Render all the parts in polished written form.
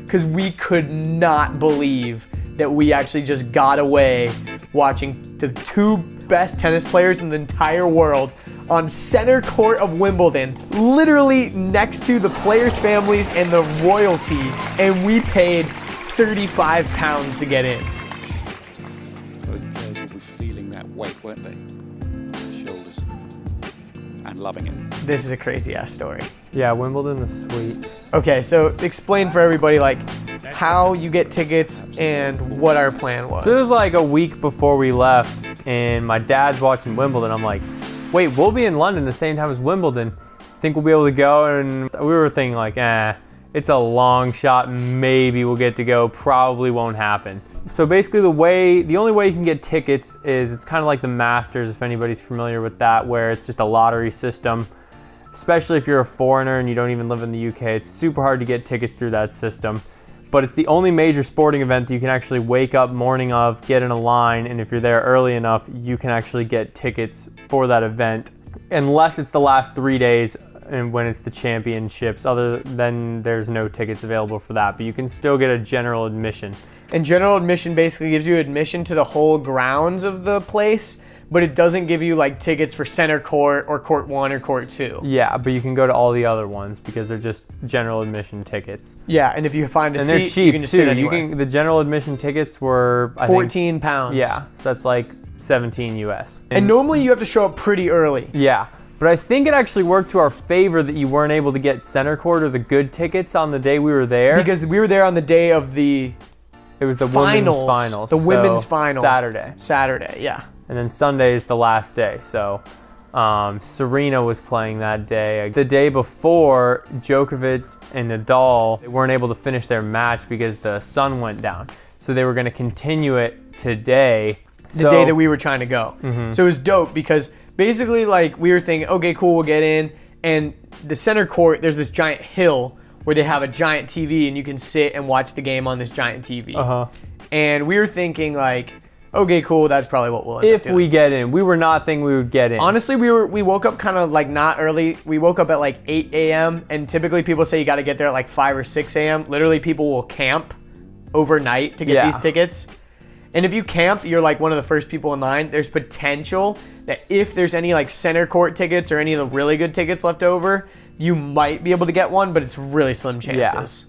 because we could not believe that we actually just got away watching the two best tennis players in the entire world on Centre Court of Wimbledon, literally next to the players' families and the royalty, and we paid £35 to get in. Both players will be feeling that weight, weren't they? The shoulders. And loving it. This is a crazy ass story. Yeah, Wimbledon is sweet. Okay, so explain for everybody like how you get tickets and what our plan was. So this was like a week before we left, and my dad's watching Wimbledon. I'm like, wait, we'll be in London the same time as Wimbledon. Think we'll be able to go? And we were thinking like, it's a long shot. Maybe we'll get to go. Probably won't happen. So basically the only way you can get tickets is it's kind of like the Masters, if anybody's familiar with that, where it's just a lottery system. Especially if you're a foreigner and you don't even live in the UK, it's super hard to get tickets through that system. But it's the only major sporting event that you can actually wake up morning of, get in a line, and if you're there early enough, you can actually get tickets for that event. Unless it's the last 3 days and when it's the championships, other than there's no tickets available for that, but you can still get a general admission. And general admission basically gives you admission to the whole grounds of the place, but it doesn't give you like tickets for Centre Court or Court 1 or Court 2. Yeah, but you can go to all the other ones because they're just general admission tickets. Yeah, and if you find a and seat, they're cheap you can just too. sit anywhere. The general admission tickets were £14. Yeah, so that's like 17 US. And normally you have to show up pretty early. Yeah, but I think it actually worked to our favor that you weren't able to get Centre Court or the good tickets on the day we were there. Because we were there on the day of the It was the finals, women's finals. the women's so final. Saturday, yeah. And then Sunday is the last day. So Serena was playing that day. The day before, Djokovic and Nadal, they weren't able to finish their match because the sun went down. So they were going to continue it today. The day that we were trying to go. Mm-hmm. So it was dope because basically like we were thinking, okay, cool, we'll get in. And the Centre Court, there's this giant hill where they have a giant TV and you can sit and watch the game on this giant TV. And we were thinking like, okay, cool, that's probably what we'll end up doing. If we get in. We were not thinking we would get in. Honestly, we woke up kind of like not early. We woke up at like 8 a.m. and typically people say you got to get there at like 5 or 6 a.m. Literally people will camp overnight to get these tickets. And if you camp, you're like one of the first people in line. There's potential that if there's any like Centre Court tickets or any of the really good tickets left over, you might be able to get one, but it's really slim chances.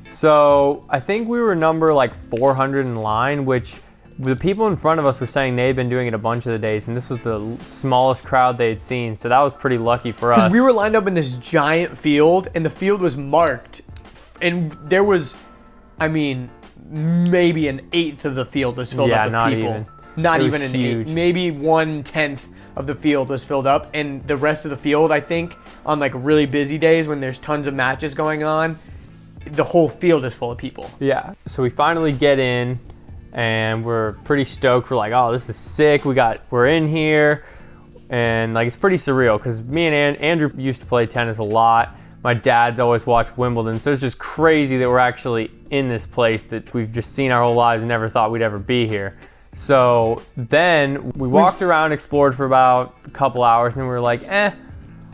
Yeah. So I think we were number like 400 in line, which the people in front of us were saying they had been doing it a bunch of the days, and this was the smallest crowd they had seen, so that was pretty lucky for us. Because we were lined up in this giant field, and the field was marked, and there was, I mean, maybe an eighth of the field was filled up with people. Not even an eighth. Maybe 1/10 of the field was filled up, and the rest of the field, I think, on like really busy days when there's tons of matches going on, the whole field is full of people. Yeah, so we finally get in, and we're pretty stoked. We're like, oh, this is sick. We're in here, and like it's pretty surreal because me and Andrew used to play tennis a lot. My dad's always watched Wimbledon, so it's just crazy that we're actually in this place that we've just seen our whole lives and never thought we'd ever be here. So then we walked around, explored for about a couple hours, and then we were like,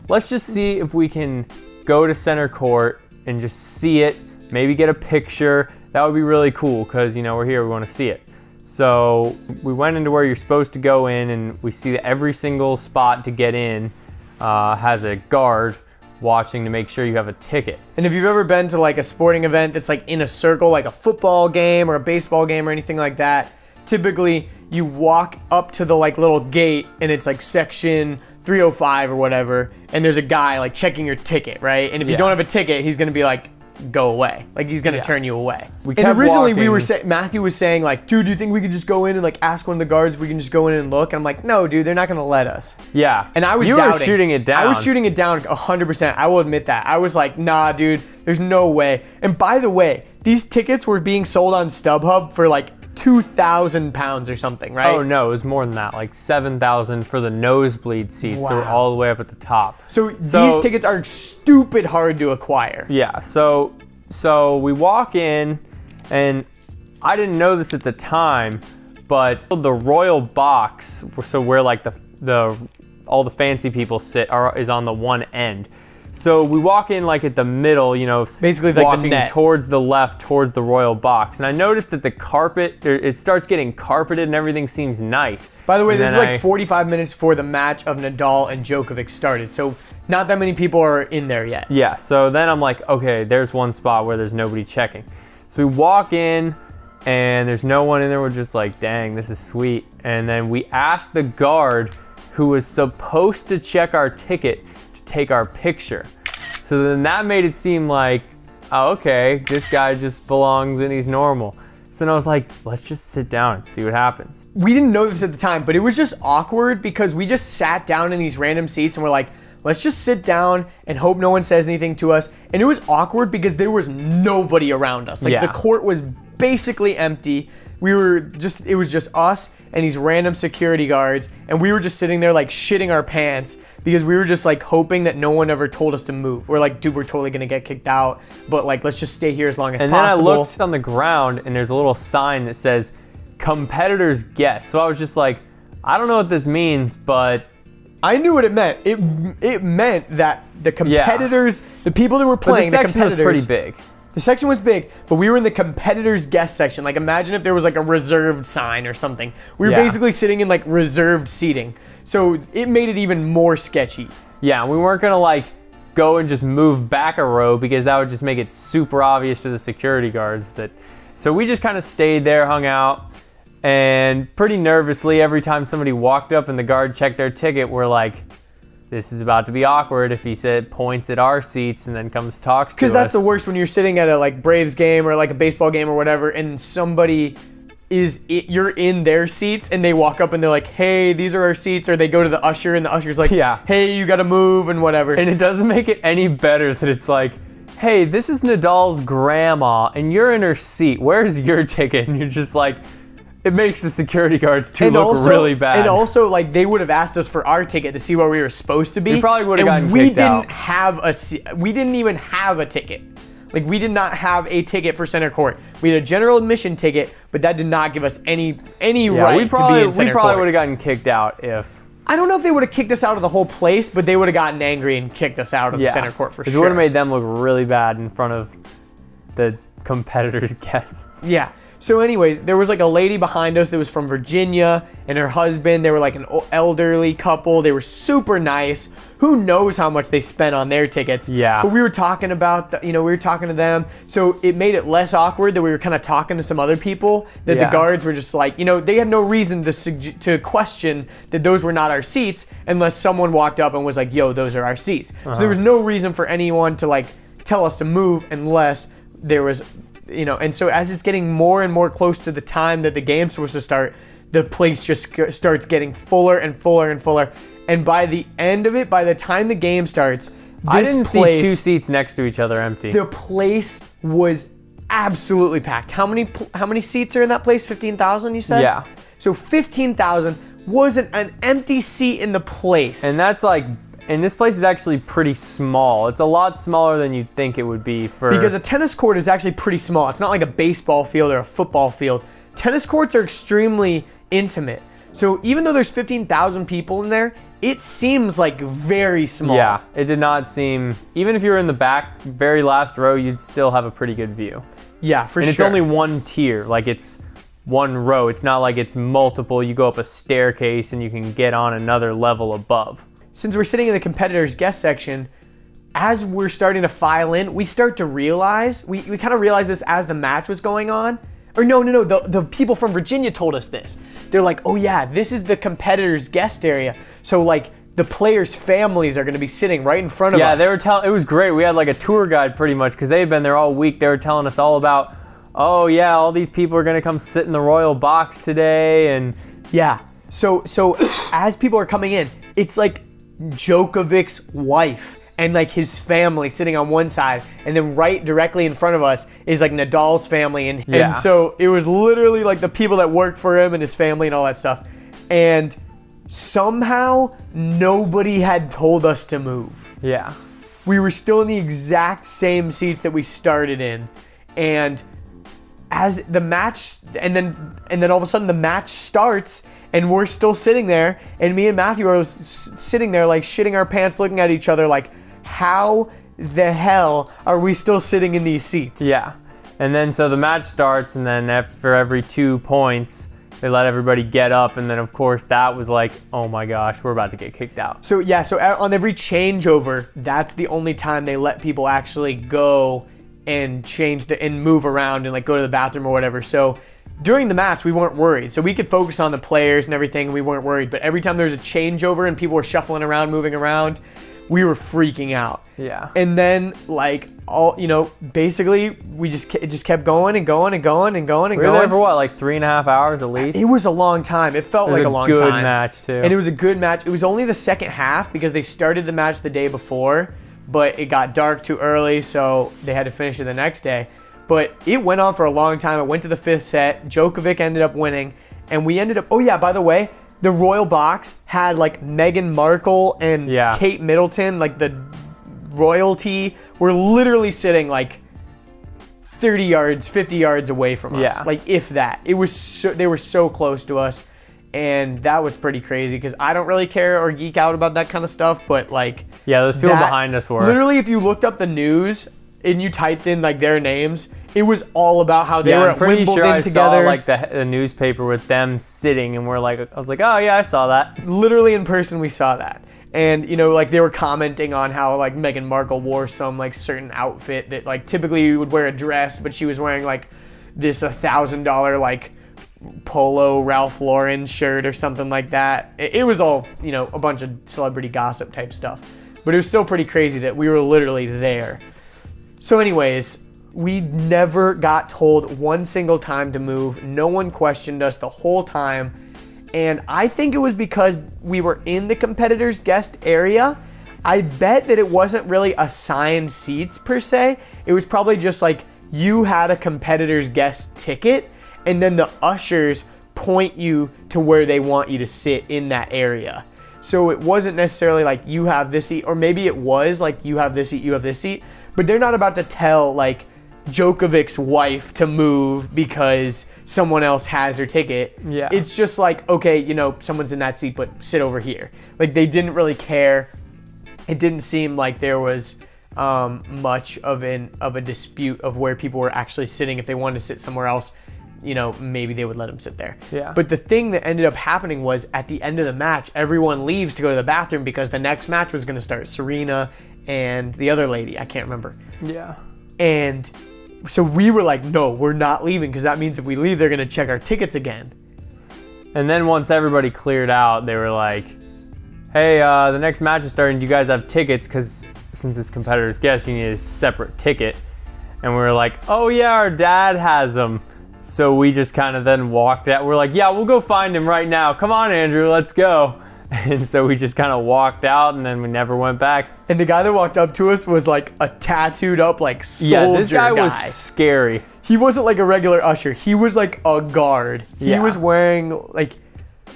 let's just see if we can go to Centre Court and just see it, maybe get a picture. That would be really cool because, you know, we're here, we want to see it. So we went into where you're supposed to go in, and we see that every single spot to get in has a guard watching to make sure you have a ticket. And if you've ever been to like a sporting event that's like in a circle, like a football game or a baseball game or anything like that, typically you walk up to the like little gate and it's like section 305 or whatever, and there's a guy like checking your ticket, right? And if you don't have a ticket, he's gonna be like, go away. Like he's gonna turn you away. And originally we were saying, Matthew was saying like, dude, do you think we could just go in and like ask one of the guards if we can just go in and look? And I'm like, no, dude, they're not gonna let us. Yeah. And I was doubting. You were shooting it down. I was shooting it down 100%. I will admit that. I was like, nah, dude, there's no way. And by the way, these tickets were being sold on StubHub for like £2,000 or something, right? Oh no, it was more than that, like 7,000 for the nosebleed seats. Wow. They were all the way up at the top. So these tickets are stupid hard to acquire. Yeah, so we walk in, and I didn't know this at the time, but the royal box, so where like the all the fancy people sit, is on the one end. So we walk in like at the middle, Basically like the walking net. towards the left, towards the royal box. And I noticed that the carpet, it starts getting carpeted and everything seems nice. By the way, And this is then like 45 minutes before the match of Nadal and Djokovic started. So not that many people are in there yet. Yeah, so then I'm like, okay, there's one spot where there's nobody checking. So we walk in and there's no one in there. We're just like, dang, this is sweet. And then we asked the guard who was supposed to check our ticket to take our picture. So then that made it seem like, oh, okay, this guy just belongs and he's normal. So then I was like, let's just sit down and see what happens. We didn't know this at the time, but it was just awkward because we just sat down in these random seats and we're like, let's just sit down and hope no one says anything to us. And it was awkward because there was nobody around us. Like Yeah. the court was basically empty. It was just us and these random security guards. And we were just sitting there like shitting our pants because we were just like hoping that no one ever told us to move. We're like, dude, we're totally gonna get kicked out. But like, let's just stay here as long as And possible. then I looked on the ground and there's a little sign that says competitors guest. So I was just like, I don't know what this means, but I knew what it meant. It meant that the competitors, the people that were playing, the section was competitors, pretty big. The section was big, but we were in the competitors guest section. Like imagine if there was like a reserved sign or something. We were Yeah. basically sitting in like reserved seating. So it made it even more sketchy. Yeah, we weren't gonna like go and just move back a row because that would just make it super obvious to the security guards that. So we just kind of stayed there, hung out, and pretty nervously every time somebody walked up and the guard checked their ticket, we're like, this is about to be awkward if he points at our seats and then comes talks to us. Because that's the worst when you're sitting at a like Braves game or like a baseball game or whatever, and somebody you're in their seats and they walk up and they're like, hey, these are our seats, or they go to the usher and the usher's like, Yeah. hey, you gotta move and whatever. And it doesn't make it any better that it's like, hey, this is Nadal's grandma and you're in her seat. Where's your ticket? And you're just like, it makes the security guards look really bad. And also, like, they would have asked us for our ticket to see where we were supposed to be. We probably would have gotten we kicked out. We didn't even have a ticket. Like, we did not have a ticket for Centre Court. We had a general admission ticket, but that did not give us any right to be in Centre Court. We probably would have gotten kicked out if. I don't know if they would have kicked us out of the whole place, but they would have gotten angry and kicked us out of the Centre Court for sure. It would have made them look really bad in front of the competitors' guests. Yeah. So anyways, there was like a lady behind us that was from Virginia and her husband. They were like an elderly couple. They were super nice. Who knows how much they spent on their tickets. Yeah. But we were talking about, we were talking to them. So it made it less awkward that we were kind of talking to some other people that the guards were just like, they had no reason to question that those were not our seats unless someone walked up and was like, yo, those are our seats. So there was no reason for anyone to like tell us to move unless there was, and so as it's getting more and more close to the time that the game's supposed to start, the place just starts getting fuller and fuller and fuller. And by the end of it, by the time the game starts, I didn't see two seats next to each other empty. The place was absolutely packed. How many seats are in that place? 15,000, you said? Yeah. So 15,000 wasn't an empty seat in the place. And that's like, and this place is actually pretty small. It's a lot smaller than you'd think it would be for. Because a tennis court is actually pretty small. It's not like a baseball field or a football field. Tennis courts are extremely intimate. So even though there's 15,000 people in there, it seems like very small. Yeah, it did not seem, even if you were in the back, very last row, you'd still have a pretty good view. Yeah, for sure. And it's only one tier, like it's one row. It's not like it's multiple. You go up a staircase and you can get on another level above. Since we're sitting in the competitors guest section, as we're starting to file in, we start to realize, we kind of realized this as the match was going on. Or no, the people from Virginia told us this. They're like, oh yeah, this is the competitors guest area. So like the players' families are gonna be sitting right in front of us. Yeah, they were it was great. We had like a tour guide pretty much because they had been there all week. They were telling us all about, oh yeah, all these people are gonna come sit in the royal box today. And yeah, so as people are coming in, it's like Djokovic's wife and like his family sitting on one side, and then right directly in front of us is like Nadal's family, and so it was literally like the people that work for him and his family and all that stuff. And somehow nobody had told us to move. Yeah. We were still in the exact same seats that we started in, and as the match, and then all of a sudden the match starts, and we're still sitting there, and me and Matthew are sitting there like shitting our pants, looking at each other like, how the hell are we still sitting in these seats? Yeah. And then so the match starts, and then after every 2 points, they let everybody get up, and then of course that was like, oh my gosh, we're about to get kicked out. So on every changeover, that's the only time they let people actually go and and move around and like go to the bathroom or whatever. So during the match, we weren't worried. So we could focus on the players and everything, and we weren't worried. But every time there was a changeover and people were shuffling around, moving around, we were freaking out. Yeah. And then basically it just kept going and going and going and going and We were going. there for what, like 3.5 hours at least? It was a long time. It felt like a long time. It was a good match too. And it was a good match. It was only the second half because they started the match the day before, but it got dark too early, so they had to finish it the next day. But it went on for a long time. It went to the 5th set. Djokovic ended up winning, and we ended up, oh yeah, by the way, the Royal Box had like Meghan Markle and Kate Middleton, like the royalty, were literally sitting like 30 yards, 50 yards away from us. Yeah. Like if that. It was they were so close to us, and that was pretty crazy because I don't really care or geek out about that kind of stuff, but like those people behind us were. Literally, if you looked up the news and you typed in like their names, it was all about how they were at Wimbledon sure I together. Saw, like the newspaper with them sitting, and I was like, oh yeah, I saw that. Literally in person, we saw that. And like they were commenting on how like Meghan Markle wore some like certain outfit that like typically you would wear a dress, but she was wearing like this $1,000 like polo Ralph Lauren shirt or something like that. It was all a bunch of celebrity gossip type stuff, but it was still pretty crazy that we were literally there. So anyways, we never got told one single time to move. No one questioned us the whole time. And I think it was because we were in the competitors' guest area. I bet that it wasn't really assigned seats per se. It was probably just like you had a competitor's guest ticket, and then the ushers point you to where they want you to sit in that area. So it wasn't necessarily like you have this seat, or maybe it was like you have this seat, you have this seat, but they're not about to tell like Djokovic's wife to move because someone else has her ticket. Yeah. It's just like, okay, someone's in that seat, but sit over here. Like they didn't really care. It didn't seem like there was much of a dispute of where people were actually sitting. If they wanted to sit somewhere else, maybe they would let them sit there. Yeah. But the thing that ended up happening was at the end of the match, everyone leaves to go to the bathroom because the next match was going to start. Serena and the other lady, I can't remember. Yeah. And so we were like, no, we're not leaving because that means if we leave, they're going to check our tickets again. And then once everybody cleared out, they were like, hey, the next match is starting. Do you guys have tickets? Because since it's competitor's guest, you need a separate ticket. And we were like, oh yeah, our dad has them. So we just kind of then walked out. We're like, yeah, we'll go find him right now. Come on, Andrew, let's go. And so we just kind of walked out, and then we never went back. And the guy that walked up to us was like a tattooed up like soldier guy. Yeah, this guy was scary. He wasn't like a regular usher. He was like a guard. He was wearing like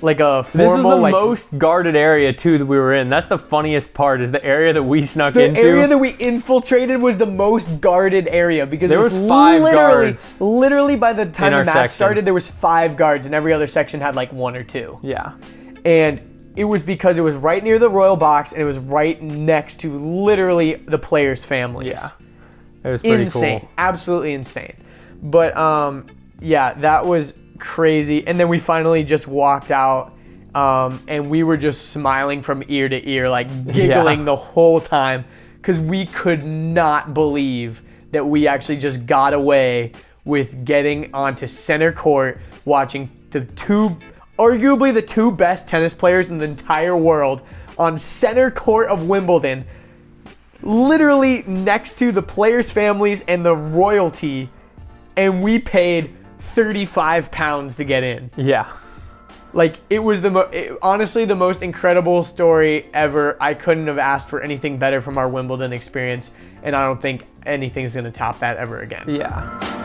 a formal. This is the most guarded area too that we were in. That's the funniest part, is the area that we snuck into. The area that we infiltrated was the most guarded area because there was 5 guards. Literally by the time the match section started, there was 5 guards, and every other section had like 1 or 2. Yeah. And it was because it was right near the Royal Box, and it was right next to literally the players' families. Yeah. It was pretty insane. cool. Absolutely insane. But yeah, that was crazy. And then we finally just walked out, and we were just smiling from ear to ear, like giggling the whole time, because we could not believe that we actually just got away with getting onto center court, watching arguably the 2 best tennis players in the entire world on center court of Wimbledon, literally next to the players' families and the royalty, and we paid £35 to get in. Yeah. Like, it was honestly the most incredible story ever. I couldn't have asked for anything better from our Wimbledon experience, and I don't think anything's going to top that ever again. Yeah.